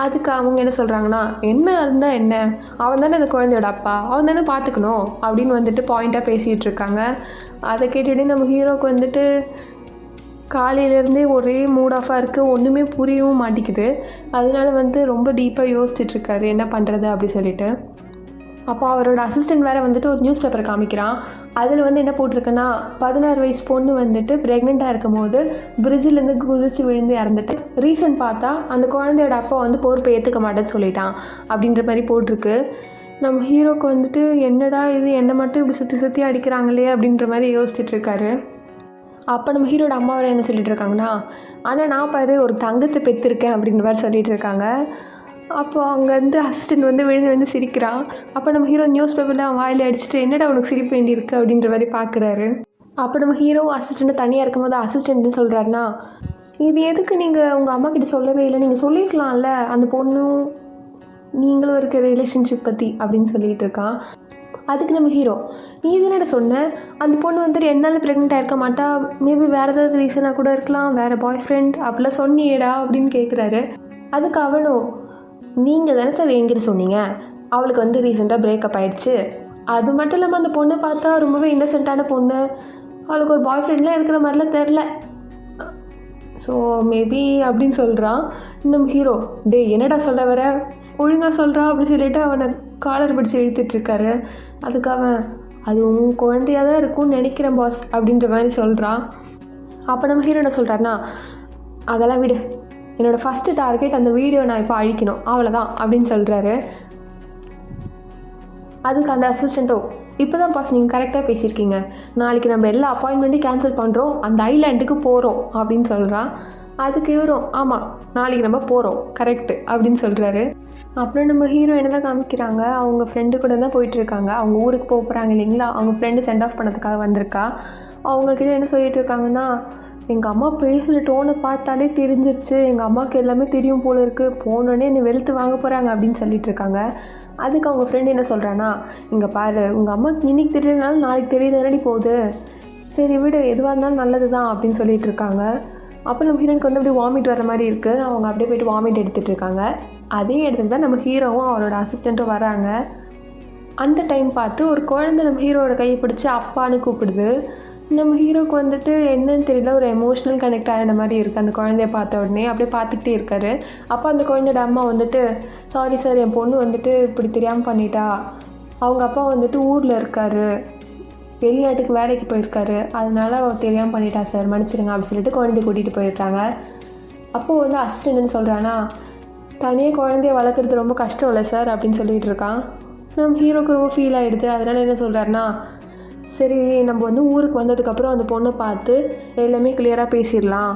அதுக்கு அவங்க என்ன சொல்கிறாங்கன்னா, என்ன இருந்தால் என்ன, அவன் தானே அந்த குழந்தையோட அப்பா, அவன் தானே பார்த்துக்கணும் அப்படின்னு வந்துட்டு பாயிண்ட்டாக பேசிகிட்டு இருக்காங்க. அதை கேட்டுட்டு நம்ம ஹீரோவுக்கு வந்துட்டு காலையிலேருந்தே ஒரே மூட் ஆஃபாக இருக்குது, ஒன்றுமே புரியவும் மாட்டேங்குது. அதனால வந்து ரொம்ப டீப்பாக யோசிச்சுட்ருக்காரு என்ன பண்ணுறது அப்படி சொல்லிட்டு. அப்போ அவரோட அசிஸ்டண்ட் வேறு வந்துட்டு ஒரு நியூஸ் பேப்பர் காமிக்கிறான். அதில் வந்து என்ன போட்டிருக்குன்னா, 16 வயசு பொண்ணு வந்துட்டு ப்ரெக்னெண்ட்டாக இருக்கும் போது பிரிட்ஜிலேருந்து குதிச்சு விழுந்து இறந்துட்டு, ரீசன் பார்த்தா அந்த குழந்தையோட அப்பா வந்து பொறுப்பை ஏற்றுக்க மாட்டேன்னு சொல்லிட்டான் அப்படின்ற மாதிரி போட்டிருக்கு. நம்ம ஹீரோக்கு வந்துட்டு என்னடா இது, என்னை மட்டும் இப்படி சுற்றி சுற்றி அடிக்கிறாங்களே அப்படின்ற மாதிரி யோசிச்சுட்ருக்காரு. அப்போ நம்ம ஹீரோட அம்மா வர என்ன சொல்லிட்டு இருக்காங்கன்னா, ஆனால் நான் பாரு ஒரு தங்கத்தை பெற்றிருக்கேன் அப்படின்ற மாதிரி சொல்லிட்டு இருக்காங்க. அப்போது அங்கேருந்து அசிஸ்டண்ட் வந்து விழுந்து சிரிக்கிறான். அப்போ நம்ம ஹீரோ நியூஸ் பேப்பரில் அவன் வாயில் அடிச்சுட்டு என்னடா உனக்கு சிரிப்பு வேண்டியிருக்கு அப்படின்ற மாதிரி பார்க்குறாரு. அப்போ நம்ம ஹீரோ அசிஸ்டண்ட்டு தனியாக இருக்கும்போது அசிஸ்டண்ட்னு சொல்கிறாருன்னா, இது எதுக்கு நீங்கள் உங்கள் அம்மா கிட்ட சொல்லவே இல்லை, நீங்கள் சொல்லியிருக்கலாம்ல அந்த பொண்ணும் நீங்களும் இருக்க ரிலேஷன்ஷிப் பற்றி அப்படின்னு சொல்லிட்டு இருக்கான். அதுக்கு நம்ம ஹீரோ, நீ தானடா சொன்ன அந்த பொண்ணு வந்துட்டு என்னால் ப்ரெக்னென்ட் ஆகிருக்க மாட்டா, மேபி வேறு ஏதாவது ரீசனாக கூட இருக்கலாம், வேறு பாய் ஃப்ரெண்ட் அப்படிலாம் சொன்னியேடா அப்படின்னு கேட்குறாரு. அதுக்கு அவனும், நீங்கள் தானே சார் என்கிட்ட சொன்னீங்க அவளுக்கு வந்து ரீசெண்டாக பிரேக்கப் ஆகிடுச்சு, அது மட்டும் இல்லாமல் அந்த பொண்ணை பார்த்தா ரொம்பவே இன்னசென்ட்டான பொண்ணு, அவளுக்கு ஒரு பாய் ஃப்ரெண்ட்லாம் இருக்கிற மாதிரிலாம் தெரில, ஸோ மேபி அப்படின்னு சொல்கிறான். நம்ம ஹீரோ, டே என்னடா சொல்ல வர, ஒழுங்காக சொல்கிறான் அப்படின்னு சொல்லிட்டு அவனை காலர் பிடிச்சி இழுத்துட்ருக்காரு. அதுக்கு அவன், அது உன் குழந்தையாக தான் இருக்கும்னு நினைக்கிறேன் பாஸ் அப்படின்ற மாதிரி சொல்கிறான். அப்போ நம்ம ஹீரோ என்ன சொல்கிறாருன்னா, அதெல்லாம் விடு, என்னோடய ஃபஸ்ட்டு டார்கெட் அந்த வீடியோ நான் இப்போ அழிக்கணும் அவ்வளோதான் அப்படின்னு சொல்கிறாரு. அதுக்கு அந்த அசிஸ்டண்ட்டோ, இப்போ தான் பாஸ் நீங்கள் கரெக்டாக பேசியிருக்கீங்க, நாளைக்கு நம்ம எல்லா அப்பாயின்மெண்ட்டையும் கேன்சல் பண்ணுறோம், அந்த ஐலாண்டுக்கு போகிறோம் அப்படின்னு சொல்கிறான். அதுக்கு இவரும், ஆமாம் நாளைக்கு நம்ம போகிறோம் கரெக்டு அப்படின்னு சொல்கிறாரு. அப்புறம் நம்ம ஹீரோ என்ன தான் காமிக்கிறாங்க, அவங்க ஃப்ரெண்டு கூட தான் போயிட்டுருக்காங்க, அவங்க ஊருக்கு போகிறாங்க இல்லைங்களா, அவங்க ஃப்ரெண்டு சென்ட் ஆஃப் பண்ணதுக்காக வந்திருக்கா. அவங்கக்கிட்ட என்ன சொல்லிகிட்டு இருக்காங்கன்னா, எங்கள் அம்மா பேசுகிற டோனை பார்த்தாலே தெரிஞ்சிருச்சு, எங்கள் அம்மாவுக்கு எல்லாமே தெரியும் போல இருக்குது, போனோடனே என்னை வெளுத்து வாங்க போகிறாங்க அப்படின்னு சொல்லிட்டு இருக்காங்க. அதுக்கு அவங்க ஃப்ரெண்டு என்ன சொல்கிறான்னா, இங்கே பாரு, உங்கள் அம்மாவுக்கு இன்றைக்கி தெரியலனாலும் நாளைக்கு தெரியுதுனடி போகுது, சரி விடு, எதுவாக இருந்தாலும் நல்லது தான் அப்படின்னு சொல்லிட்டு இருக்காங்க. அப்போ நம்ம ஹீரோனுக்கு வந்து அப்படியே வாமிட் வர மாதிரி இருக்குது, அவங்க அப்படியே போய்ட்டு வாமிட் எடுத்துகிட்டு இருக்காங்க. அதே இடத்துக்கு தான் நம்ம ஹீரோவும் அவரோட அசிஸ்டண்ட்டும் வராங்க. அந்த டைம் பார்த்து ஒரு குழந்தை நம்ம ஹீரோவோட கையை பிடிச்சி அப்பான்னு கூப்பிடுது. நம்ம ஹீரோவுக்கு வந்துட்டு என்னன்னு தெரியல, ஒரு எமோஷ்னல் கனெக்ட் ஆகின மாதிரி இருக்குது அந்த குழந்தைய பார்த்த உடனே. அப்படியே பார்த்துக்கிட்டே இருக்காரு. அப்போ அந்த குழந்தையோட அம்மா வந்துட்டு, சாரி சார், என் பொண்ணு வந்துட்டு இப்படி தெரியாமல் பண்ணிட்டா, அவங்க அப்பா வந்துட்டு ஊரில் இருக்கார், வெளிநாட்டுக்கு வேலைக்கு போயிருக்காரு, அதனால தெரியாமல் பண்ணிட்டா சார், மன்னிச்சிடுங்க அப்படின்னு சொல்லிட்டு குழந்தைய கூட்டிகிட்டு போயிடுறாங்க. அப்போது வந்து அசிஸ்டன்ட்னு சொல்கிறானா, தனியாக குழந்தைய வளர்க்குறது ரொம்ப கஷ்டம் இல்லை சார் அப்படின்னு சொல்லிகிட்டு இருக்கான். நம்ம ஹீரோக்கு ரொம்ப ஃபீல் ஆகிடுது. அதனால் என்ன சொல்கிறாருன்னா, சரி நம்ம வந்து ஊருக்கு வந்ததுக்கப்புறம் அந்த பொண்ணை பார்த்து எல்லாமே கிளியராக பேசிடலாம்,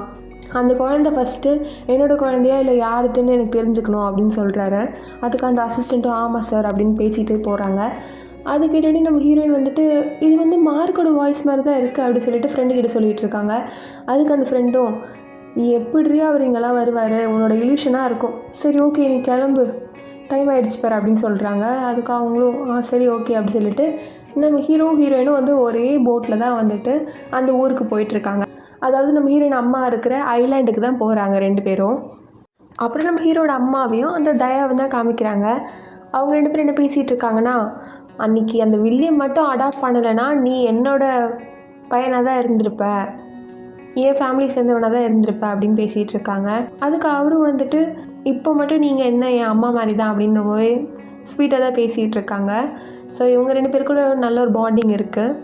அந்த குழந்தை ஃபஸ்ட்டு என்னோடய குழந்தையா இல்லை யாருதுன்னு எனக்கு தெரிஞ்சுக்கணும் அப்படின்னு சொல்கிறாரு. அதுக்கு அந்த அசிஸ்டண்ட்டும் ஆமாம் சார் அப்படின்னு பேசிகிட்டு போகிறாங்க. அதுக்கிட்டே நம்ம ஹீரோயின் வந்துட்டு, இது வந்து மார்க்கோட வாய்ஸ் மாதிரி தான் இருக்குது அப்படி சொல்லிட்டு ஃப்ரெண்டுக்கிட்ட சொல்லிகிட்டு இருக்காங்க. அதுக்கு அந்த ஃப்ரெண்டும், எப்படியா அவர் இங்கெல்லாம் வருவார், உன்னோட இல்யூஷனாக இருக்கும், சரி ஓகே நீ கிளம்பு, டைம் ஆகிடுச்சு பார் அப்படின்னு சொல்கிறாங்க. அதுக்கு அவங்களும் சரி ஓகே அப்படி சொல்லிட்டு நம்ம ஹீரோயினும் வந்து ஒரே போட்டில் தான் வந்துட்டு அந்த ஊருக்கு போயிட்டுருக்காங்க. அதாவது நம்ம ஹீரோயின் அம்மா இருக்கிற ஐலாண்டுக்கு தான் போகிறாங்க 2 பேரும். அப்புறம் நம்ம ஹீரோட அம்மாவையும் அந்த தயாவை தான் காமிக்கிறாங்க. அவங்க 2 பேரும் என்ன பேசிகிட்டு இருக்காங்கன்னா, அன்றைக்கி அந்த வில்லியம் மட்டும் அடாப்ட் பண்ணலைன்னா நீ என்னோட பையனாக தான் இருந்திருப்ப, என் ஃபேமிலி சேர்ந்தவனாக தான் இருந்திருப்ப அப்படின்னு பேசிகிட்டு இருக்காங்க. அதுக்கு அவரும் வந்துட்டு, இப்போ மட்டும் நீங்கள் என்ன என் அம்மா மாதிரி தான் அப்படின்னு ரொம்பவே ஸ்வீட்டாக தான் பேசிகிட்டு இருக்காங்க. ஸோ இவங்க 2 பேருக்கூட நல்ல ஒரு பாண்டிங் இருக்குது.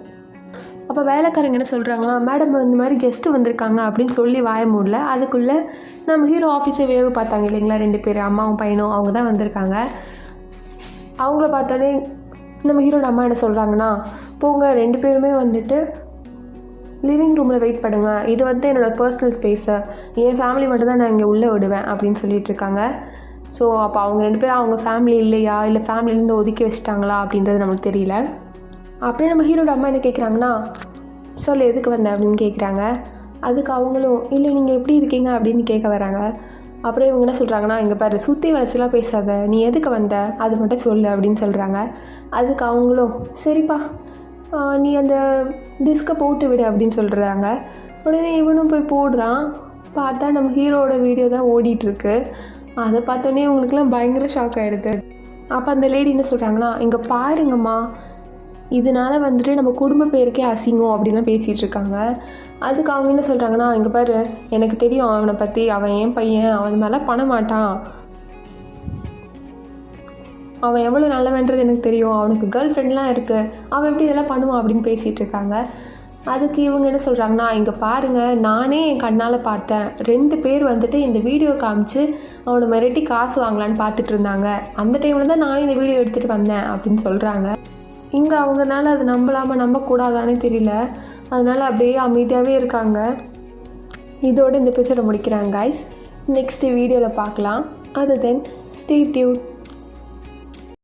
அப்போ வேலைக்காரங்க என்ன சொல்கிறாங்களா, மேடம் இந்த மாதிரி கெஸ்ட்டு வந்திருக்காங்க அப்படின்னு சொல்லி வாய மூடல, அதுக்குள்ளே நம்ம ஹீரோ ஆஃபீஸை வேவு பார்த்தாங்க இல்லைங்களா 2 பேர், அம்மாவும் பையனும், அவங்க தான் வந்திருக்காங்க. அவங்கள பார்த்தோன்னே நம்ம ஹீரோட அம்மா என்ன சொல்கிறாங்கன்னா, போங்க 2 பேருமே வந்துட்டு லிவிங் ரூமில் வெயிட் பண்ணுங்க, இது வந்து என்னோடய பர்சனல் ஸ்பேஸை, என் ஃபேமிலி மட்டும் தான் நான் இங்கே உள்ளே விடுவேன் அப்படின்னு சொல்லிகிட்ருக்காங்க. ஸோ அப்போ அவங்க 2 பேரும் அவங்க ஃபேமிலி இல்லையா, இல்லை ஃபேமிலியிலேருந்து ஒதுக்கி வச்சிட்டாங்களா அப்படின்றது நமக்கு தெரியல. அப்படியே நம்ம ஹீரோட அம்மா என்ன கேட்குறாங்கன்னா, சொல்லு எதுக்கு வந்த அப்படின்னு கேட்குறாங்க. அதுக்கு அவங்களும், இல்லை நீங்கள் எப்படி இருக்கீங்க அப்படின்னு கேட்க வராங்க. அப்புறம் இவங்க என்ன சொல்கிறாங்கன்னா, இங்கே பாரு, சுற்றி வளைச்சலாம் பேசாத, நீ எதுக்கு வந்த அது மட்டும் சொல்லு அப்படின்னு சொல்கிறாங்க. அதுக்கு அவங்களும், சரிப்பா நீ அந்த டிஸ்கை போட்டு விடு அப்படின்னு சொல்கிறாங்க. உடனே இவனும் போய் போடுறான். பார்த்தா நம்ம ஹீரோவோட வீடியோ தான் ஓடிட்டுருக்கு. அதை பார்த்தோன்னே உங்களுக்குலாம் பயங்கர ஷாக் ஆகிடுது. அப்போ அந்த லேடி என்ன சொல்கிறாங்கன்னா, இங்கே பாருங்கம்மா, இதனால் வந்துட்டு நம்ம குடும்ப பேருக்கே அசிங்கம் அப்படின்லாம் பேசிகிட்டு இருக்காங்க. அதுக்கு அவங்க என்ன சொல்கிறாங்கன்னா, இங்கே பாரு, எனக்கு தெரியும் அவனை பற்றி, அவன் என் பையன், அவன் மேலாம் பண்ண மாட்டான், அவன் எவ்வளோ நல்லவன்றது எனக்கு தெரியும், அவனுக்கு கேர்ள் ஃப்ரெண்ட்லாம் இருக்குது, அவன் எப்படி இதெல்லாம் பண்ணுவான் அப்படின்னு பேசிகிட்டு இருக்காங்க. அதுக்கு இவங்க என்ன சொல்கிறாங்கன்னா, இங்கே பாருங்கள், நானே என் கண்ணால் பார்த்தேன், 2 பேர் வந்துட்டு இந்த வீடியோ காமிச்சு அவனை மிரட்டி காசு வாங்கலான்னு பார்த்துட்டு இருந்தாங்க, அந்த டைமில் தான் நான் இந்த வீடியோ எடுத்துகிட்டு வந்தேன் அப்படின்னு சொல்கிறாங்க. இங்கே அவங்கனால அது நம்பக்கூடாதானே தெரியல, அதனால் அப்படியே அமைதியாகவே இருக்காங்க. இதோடு இந்த எபிசோட முடிக்கிறாங்க கைஸ். நெக்ஸ்ட் வீடியோவில் பார்க்கலாம். அது தென் ஸ்டே டியூன்.